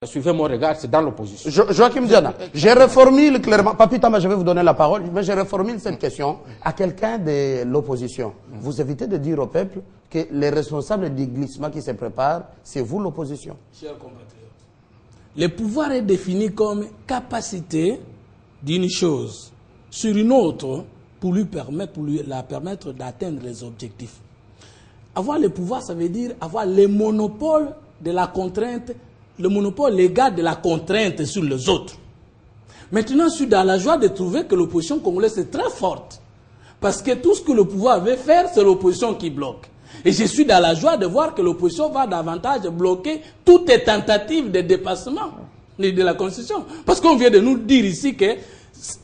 Suivez mon regard, c'est dans l'opposition. Joachim Diana, je reformule clairement. Papi Tamba, je vais vous donner la parole, mais je reformule cette question à quelqu'un de l'opposition. Vous évitez de dire au peuple que les responsables du glissement qui se prépare, c'est vous l'opposition. Chers compatriotes, le pouvoir est défini comme capacité d'une chose sur une autre pour la permettre d'atteindre les objectifs. Avoir le pouvoir, ça veut dire avoir le monopole de la contrainte, le monopole légal de la contrainte sur les autres. Maintenant, je suis dans la joie de trouver que l'opposition congolaise est très forte. Parce que tout ce que le pouvoir veut faire, c'est l'opposition qui bloque. Et je suis dans la joie de voir que l'opposition va davantage bloquer toutes les tentatives de dépassement de la Constitution. Parce qu'on vient de nous dire ici que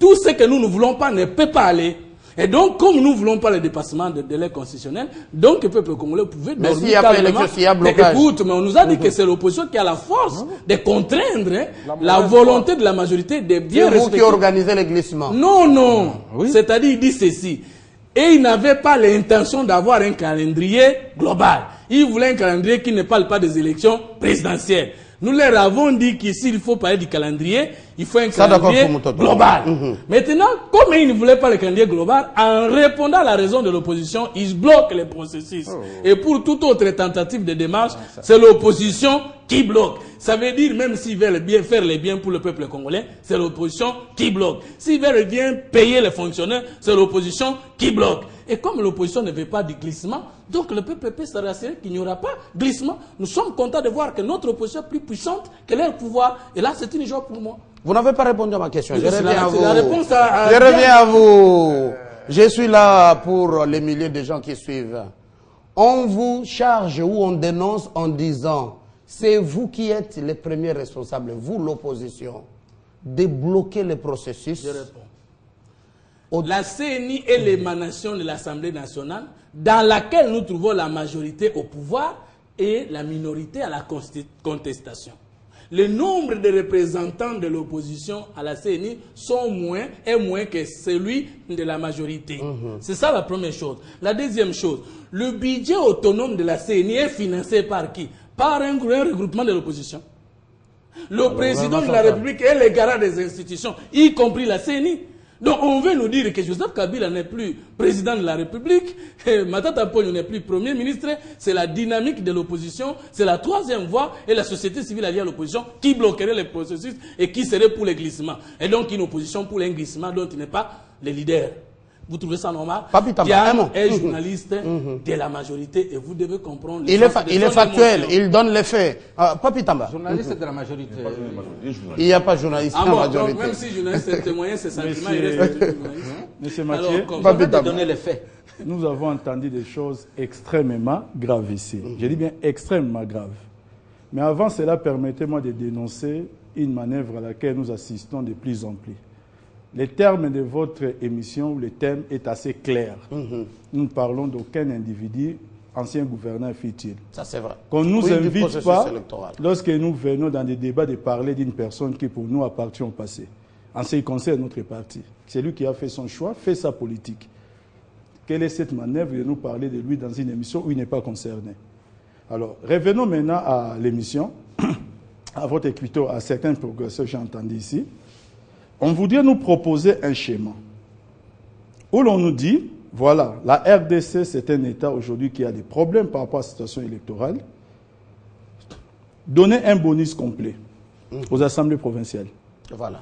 tout ce que nous ne voulons pas ne peut pas aller. Et donc, comme nous ne voulons pas le dépassement de délai constitutionnel, donc le peuple congolais pouvait dormir s'il y a pas élection, s'il y a blocage. Écoute, mais on nous a dit que c'est l'opposition qui a la force de contraindre la volonté de la majorité de bien respecter. C'est vous qui organisez les glissements. Non, non. Oui. C'est-à-dire, il dit ceci. Et il n'avait pas l'intention d'avoir un calendrier global. Il voulait un calendrier qui ne parle pas des élections présidentielles. Nous leur avons dit qu'ici, il faut parler du calendrier, il faut un calendrier global. Maintenant, comme ils ne voulaient pas le calendrier global, en répondant à la raison de l'opposition, ils bloquent les processus. Et pour toute autre tentative de démarche, c'est l'opposition qui bloque. Ça veut dire, même s'ils veulent bien faire les biens pour le peuple congolais, c'est l'opposition qui bloque. S'ils veulent bien payer les fonctionnaires, c'est l'opposition qui bloque. Et comme l'opposition ne veut pas du glissement, donc le peuple peut se rassurer qu'il n'y aura pas de glissement. Nous sommes contents de voir que notre opposition est plus puissante que leur pouvoir. Et là, c'est une joie pour moi. Vous n'avez pas répondu à ma question. Je reviens à vous. La réponse Je reviens à vous. Je suis là pour les milliers de gens qui suivent. On vous charge ou on dénonce en disant, c'est vous qui êtes les premiers responsables, vous l'opposition, de bloquer le processus. Je réponds. La CENI est l'émanation de l'Assemblée nationale dans laquelle nous trouvons la majorité au pouvoir et la minorité à la contestation. Le nombre de représentants de l'opposition à la CENI est moins que celui de la majorité. C'est ça la première chose. La deuxième chose, le budget autonome de la CENI est financé par qui? Par un regroupement de l'opposition. Le président de la République est le garant des institutions, y compris la CENI. Donc on veut nous dire que Joseph Kabila n'est plus président de la République, Matata Ponyo n'est plus premier ministre, c'est la dynamique de l'opposition, c'est la troisième voie et la société civile alliée à l'opposition qui bloquerait les processus et qui serait pour les glissements. Et donc une opposition pour un glissement dont il n'est pas le leader. Vous trouvez ça normal? Diane est journaliste de la majorité et vous devez comprendre... Il est factuel, il donne les faits. Papi Tamba. Journaliste de la majorité. Il n'y a pas de journaliste de la majorité. Donc même si journaliste est témoigné ses sentiments, il reste journaliste. Monsieur Mathieu, donner les faits. Nous avons entendu des choses extrêmement graves ici. Je dis bien extrêmement graves. Mais avant cela, permettez-moi de dénoncer une manœuvre à laquelle nous assistons de plus en plus. Le terme de votre émission, le thème est assez clair. Nous parlons d'aucun individu, ancien gouverneur fut-il. Ça, c'est vrai. Qu'on ne nous invite pas, lorsque nous venons dans des débats, de parler d'une personne qui, pour nous, appartient au passé. En ce qui concerne notre parti. C'est lui qui a fait son choix, fait sa politique. Quelle est cette manœuvre de nous parler de lui dans une émission où il n'est pas concerné? Alors, revenons maintenant à l'émission, à votre écriture, à certaines progressions que j'ai entendues ici. On voudrait nous proposer un schéma où l'on nous dit, voilà, la RDC, c'est un État aujourd'hui qui a des problèmes par rapport à la situation électorale. Donner un bonus complet aux assemblées provinciales. Voilà.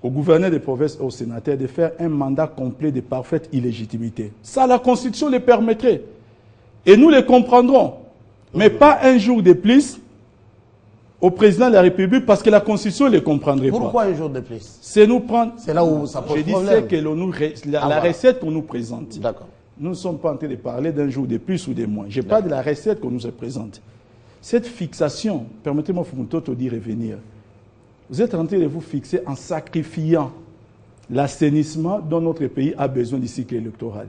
Aux gouverneurs des provinces et aux sénateurs de faire un mandat complet de parfaite illégitimité. Ça, la Constitution le permettrait. Et nous le comprendrons. Mais pas un jour de plus au président de la République parce que la Constitution ne le comprendrait pas. Pourquoi un jour de plus? C'est nous prendre... C'est là où ça pose problème. Je dis que la recette qu'on nous présente. D'accord. Nous ne sommes pas en train de parler d'un jour de plus ou de moins. Je parle de la recette qu'on nous présente. Cette fixation, permettez-moi de d'y revenir. Vous êtes en train de vous fixer en sacrifiant l'assainissement dont notre pays a besoin du cycle électoral.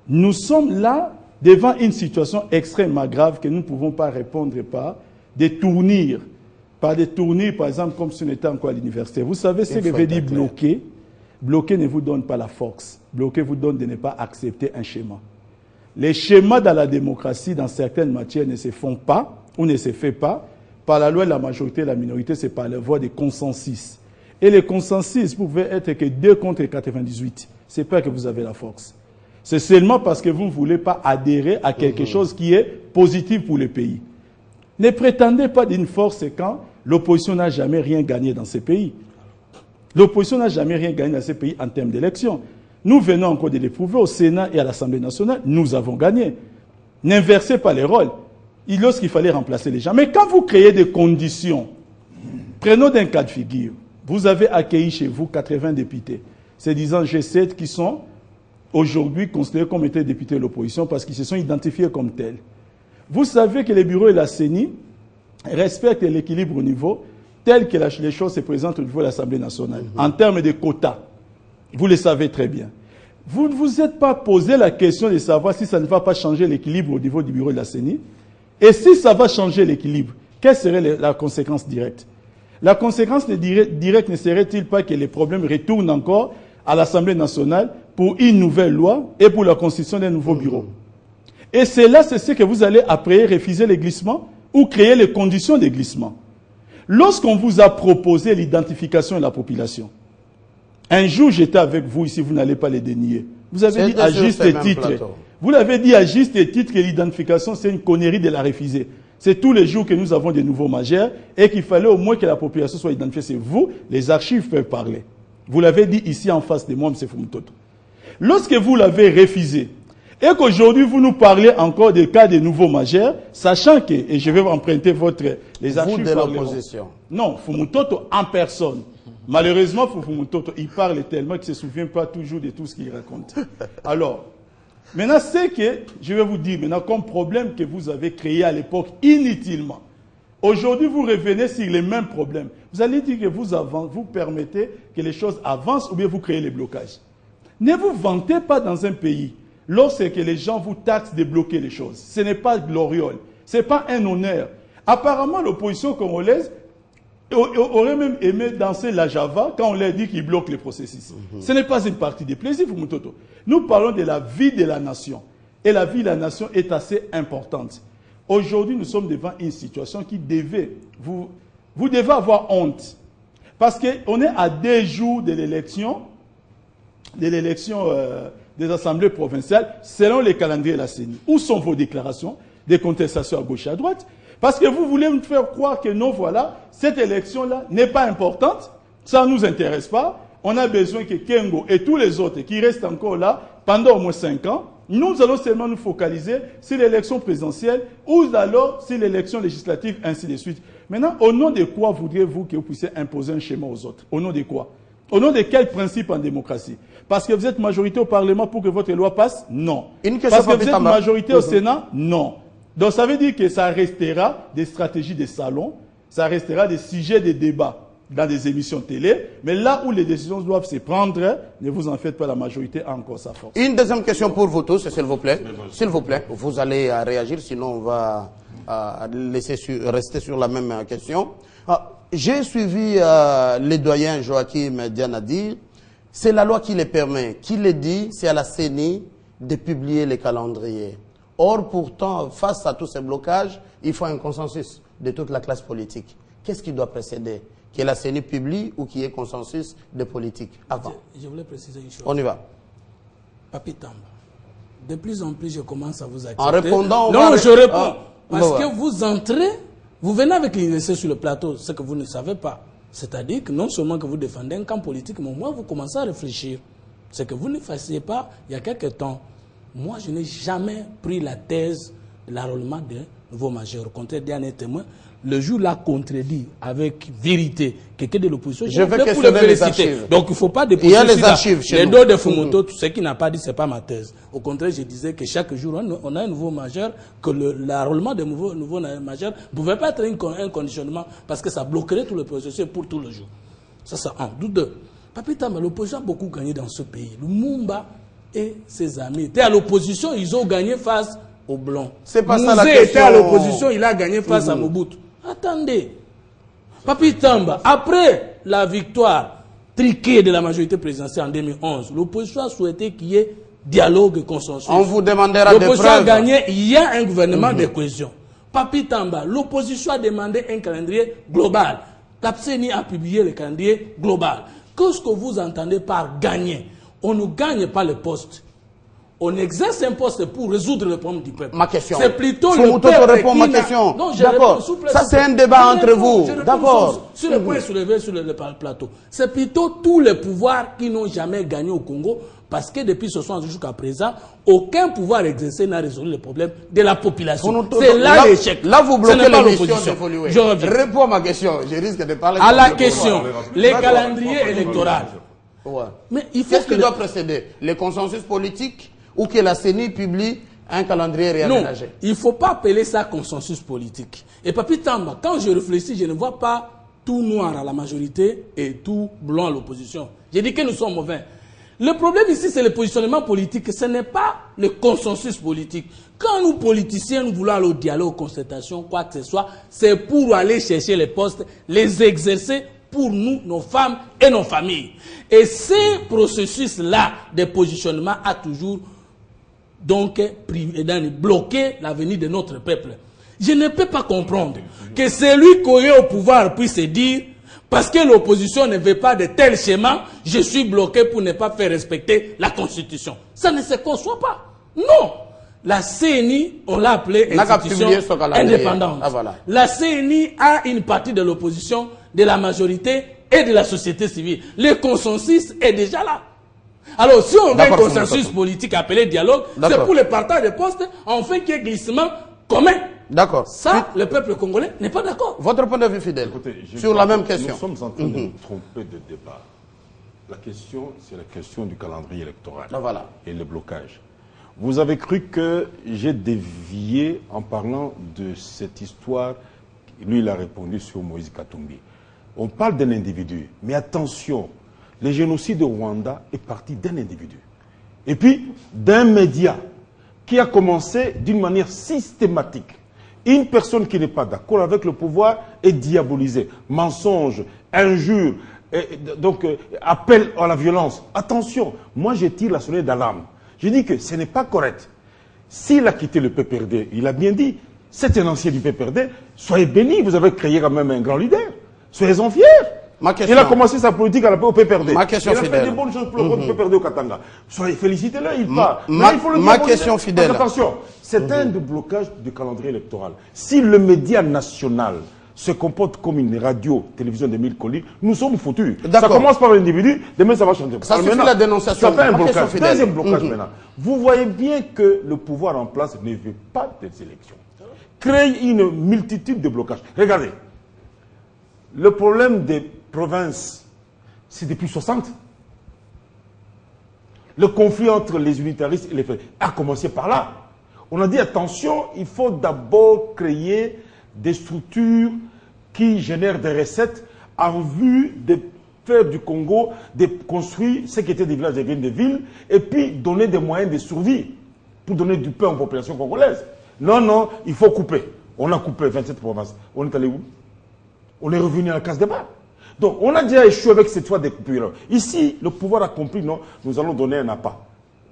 Nous sommes là devant une situation extrêmement grave que nous ne pouvons pas répondre par des tournures. Par des tournures, par exemple, comme si on était encore à l'université. Vous savez ce que veut dire bloquer? Bloquer ne vous donne pas la force. Bloquer vous donne de ne pas accepter un schéma. Les schémas dans la démocratie, dans certaines matières, ne se font pas ou ne se fait pas par la loi de la majorité et la minorité, c'est par la voie des consensus. Et les consensus pouvaient être que 2 contre 98. Ce n'est pas que vous avez la force. C'est seulement parce que vous ne voulez pas adhérer à quelque chose qui est positif pour le pays. Ne prétendez pas d'une force quand l'opposition n'a jamais rien gagné dans ces pays. L'opposition n'a jamais rien gagné dans ces pays en termes d'élection. Nous venons encore de l'éprouver au Sénat et à l'Assemblée nationale. Nous avons gagné. N'inversez pas les rôles. Lorsqu'il fallait remplacer les gens. Mais quand vous créez des conditions, prenons d'un cas de figure. Vous avez accueilli chez vous 80 députés. C'est disant G7 qui sont aujourd'hui considérés comme étant députés de l'opposition parce qu'ils se sont identifiés comme tels. Vous savez que les bureaux et la CENI respectent l'équilibre au niveau tel que les choses se présentent au niveau de l'Assemblée nationale, en termes de quotas. Vous le savez très bien. Vous ne vous êtes pas posé la question de savoir si ça ne va pas changer l'équilibre au niveau du bureau de la CENI. Et si ça va changer l'équilibre, quelle serait la conséquence directe? La conséquence directe ne serait-il pas que les problèmes retournent encore à l'Assemblée nationale pour une nouvelle loi et pour la constitution d'un nouveau bureau? Et c'est là, c'est ce que vous allez après refuser les glissements ou créer les conditions des glissements. Lorsqu'on vous a proposé l'identification de la population, un jour j'étais avec vous ici, vous n'allez pas les dénier. Vous avez dit à juste titre. Vous l'avez dit à juste titre que l'identification c'est une connerie de la refuser. C'est tous les jours que nous avons des nouveaux majeurs et qu'il fallait au moins que la population soit identifiée. C'est vous, les archives peuvent parler. Vous l'avez dit ici en face de moi, M. Fumutoto. Lorsque vous l'avez refusé, et qu'aujourd'hui vous nous parlez encore des cas des nouveaux majeurs, sachant que, et je vais emprunter les archives de l'opposition. Non, Fumutoto en personne. Malheureusement, Fumutoto, il parle tellement qu'il ne se souvient pas toujours de tout ce qu'il raconte. Alors, maintenant, c'est que, je vais vous dire, maintenant, comme problème que vous avez créé à l'époque inutilement. Aujourd'hui, vous revenez sur les mêmes problèmes. Vous allez dire que vous permettez que les choses avancent ou bien vous créez les blocages. Ne vous vantez pas dans un pays lorsque les gens vous taxent de bloquer les choses. Ce n'est pas gloriole. Ce n'est pas un honneur. Apparemment, l'opposition congolaise aurait même aimé danser la Java quand on leur dit qu'ils bloquent les processus. Ce n'est pas une partie des plaisirs, Fumutoto. Nous parlons de la vie de la nation. Et la vie de la nation est assez importante. Aujourd'hui, nous sommes devant une situation qui devait... Vous devez avoir honte. Parce qu'on est à 2 jours de l'élection des assemblées provinciales selon les calendriers de la CENI. Où sont vos déclarations des contestations à gauche et à droite? Parce que vous voulez nous faire croire que non, voilà, cette élection-là n'est pas importante, ça ne nous intéresse pas. On a besoin que Kengo et tous les autres qui restent encore là pendant au moins 5 ans, nous allons seulement nous focaliser sur l'élection présidentielle ou alors sur l'élection législative, ainsi de suite. Maintenant, au nom de quoi voudriez-vous que vous puissiez imposer un schéma aux autres? Au nom de quoi? Au nom de quel principe en démocratie? Parce que vous êtes majorité au Parlement pour que votre loi passe? Non. Parce que vous êtes majorité au Sénat? Non. Donc ça veut dire que ça restera des stratégies de salon, ça restera des sujets de débat dans des émissions télé, mais là où les décisions doivent se prendre, ne vous en faites pas, la majorité a encore sa force. Une deuxième question pour vous tous, s'il vous plaît. S'il vous plaît, vous allez réagir, sinon on va laisser rester sur la même question. J'ai suivi le doyen Joachim Diana dire, c'est la loi qui le permet, qui le dit, c'est à la CENI de publier les calendriers. Or, pourtant, face à tous ces blocages, il faut un consensus de toute la classe politique. Qu'est-ce qui doit précéder? Que la CENI publie ou qu'il y ait consensus de politique avant? Je voulais préciser une chose. On y va. Papi Tamba, de plus en plus, je commence à vous accepter. En répondant... Non, je réponds. Parce que vous entrez, vous venez avec l'université sur le plateau, ce que vous ne savez pas. C'est-à-dire que non seulement que vous défendez un camp politique, mais au moins vous commencez à réfléchir. Ce que vous ne faisiez pas il y a quelques temps. Moi, je n'ai jamais pris la thèse de l'enrôlement de nouveaux majeurs. Au contraire, dernier témoin, le jour l'a contredit avec vérité. Quelqu'un de l'opposition, je veux questionner les archives. Donc il ne faut pas déposer. Il y a les archives chez nous. Les dos de Fumutoto, ce qu'il n'a pas dit, ce n'est pas ma thèse. Au contraire, je disais que chaque jour, on a un nouveau majeur, que l'enrôlement de nouveaux majeurs ne pouvait pas être un conditionnement parce que ça bloquerait tout le processus pour tout le jour. Ça, c'est un. Deux. Papi Tamba, l'opposition a beaucoup gagné dans ce pays. Le Mumba et ses amis étaient à l'opposition, ils ont gagné face aux Blancs. C'est pas ça la question. Était à l'opposition, il a gagné face à Mobutu. Attendez. Papi Tamba, après la victoire triquée de la majorité présidentielle en 2011, l'opposition a souhaité qu'il y ait dialogue et consensus. On vous demandera des preuves. L'opposition a gagné, il y a un gouvernement de cohésion. Papi Tamba, l'opposition a demandé un calendrier global. La CENI a publié le calendrier global. Qu'est-ce que vous entendez par gagner? On ne gagne pas le poste. On exerce un poste pour résoudre le problème du peuple. Ma question. C'est plutôt le peuple répond ma question. D'accord. Ça, c'est un débat entre vous. D'accord. Sur le point soulevé sur le plateau. C'est plutôt tous les pouvoirs qui n'ont jamais gagné au Congo, parce que depuis ce soir jusqu'à présent, aucun pouvoir exercé n'a résolu le problème de la population. C'est là l'échec. Là, vous bloquez l'émission d'évoluer. Je reviens. Réponds à ma question. Je risque de parler. À la question, les calendriers électoraux. Ouais. Mais il faut qu'est-ce qui doit précéder? Les consensus politiques ou que la CENI publie un calendrier réaménagé? Non, il ne faut pas appeler ça consensus politique. Et Papi Tamba, quand je réfléchis, je ne vois pas tout noir à la majorité et tout blanc à l'opposition. J'ai dit que nous sommes mauvais. Le problème ici, c'est le positionnement politique. Ce n'est pas le consensus politique. Quand nous, politiciens, nous voulons aller au dialogue, aux concertations, quoi que ce soit, c'est pour aller chercher les postes, les exercer pour nous, nos femmes et nos familles. Et ce processus-là de positionnement a toujours donc bloqué l'avenir de notre peuple. Je ne peux pas comprendre que celui qui est au pouvoir puisse dire, parce que l'opposition ne veut pas de tel schéma, je suis bloqué pour ne pas faire respecter la Constitution. Ça ne se conçoit pas. Non. La CENI, on l'a appelée institution indépendante. Ah, voilà. La CENI a une partie de l'opposition, de la majorité et de la société civile. Le consensus est déjà là. Alors, si on veut un consensus politique appelé dialogue, c'est pour le partage de postes, on fait qu'il y ait glissement commun. D'accord. Ça, le peuple congolais n'est pas d'accord. Votre point de vue, Fidèle, sur la même question. Nous sommes en train de nous tromper de débat. La question, c'est la question du calendrier électoral et le blocage. Vous avez cru que j'ai dévié en parlant de cette histoire. Lui, il a répondu sur Moïse Katumbi. On parle d'un individu, mais attention, le génocide au Rwanda est parti d'un individu. Et puis, d'un média qui a commencé d'une manière systématique. Une personne qui n'est pas d'accord avec le pouvoir est diabolisée. Mensonge, injure, appel à la violence. Attention, moi je tire la sonnette d'alarme. Je dis que ce n'est pas correct. S'il a quitté le PPRD, il a bien dit, c'est un ancien du PPRD, soyez bénis, vous avez créé quand même un grand leader. Soyez-en fiers. Il a commencé sa politique à la paix au PPRD. Ma question il a fidèle. fait des bonnes choses pour le PPRD au Katanga. Soyez félicitez-le, il part. Ma question fidèle. Attention, c'est un de blocage du calendrier électoral. Si le média national se comporte comme une radio, télévision de 1000 colis, nous sommes foutus. Ça commence par l'individu, demain ça va changer. Ça suffit la dénonciation. Ça fait un blocage. Deuxième blocage maintenant. Vous voyez bien que le pouvoir en place ne veut pas des élections. Crée une multitude de blocages. Regardez. Le problème des provinces, c'est depuis 60. Le conflit entre les unitaristes et les fédéralistes a commencé par là. On a dit attention, il faut d'abord créer des structures qui génèrent des recettes en vue de faire du Congo, de construire ce qui était des villages deviennent des villes, et puis donner des moyens de survie pour donner du pain aux populations congolaises. Non, non, il faut couper. On a coupé 27 provinces. On est allé où? On est revenu à la case débat. Donc, on a déjà échoué avec cette fois des coupures. Ici, le pouvoir a compris, non, nous allons donner un appât.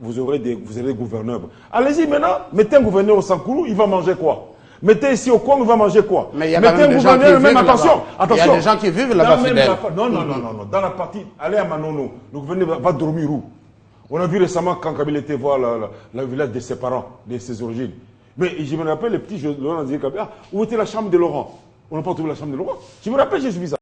Vous aurez des gouverneurs. Allez-y maintenant, mettez un gouverneur au Sankourou, il va manger quoi? Mettez ici au Congo, il va manger quoi? Mais il y a quand même des gens qui vivent là-bas. Il y a des gens qui vivent là-bas, fidèles. Non. Dans la partie, allez à Manono, le gouverneur va dormir où? On a vu récemment quand Kabila était voir le village de ses parents, de ses origines. Mais je me rappelle, les petits, Laurent disait, où était la chambre de Laurent? On n'a pas trouvé la chambre de Laurent. Je me rappelle, j'ai suivi ça.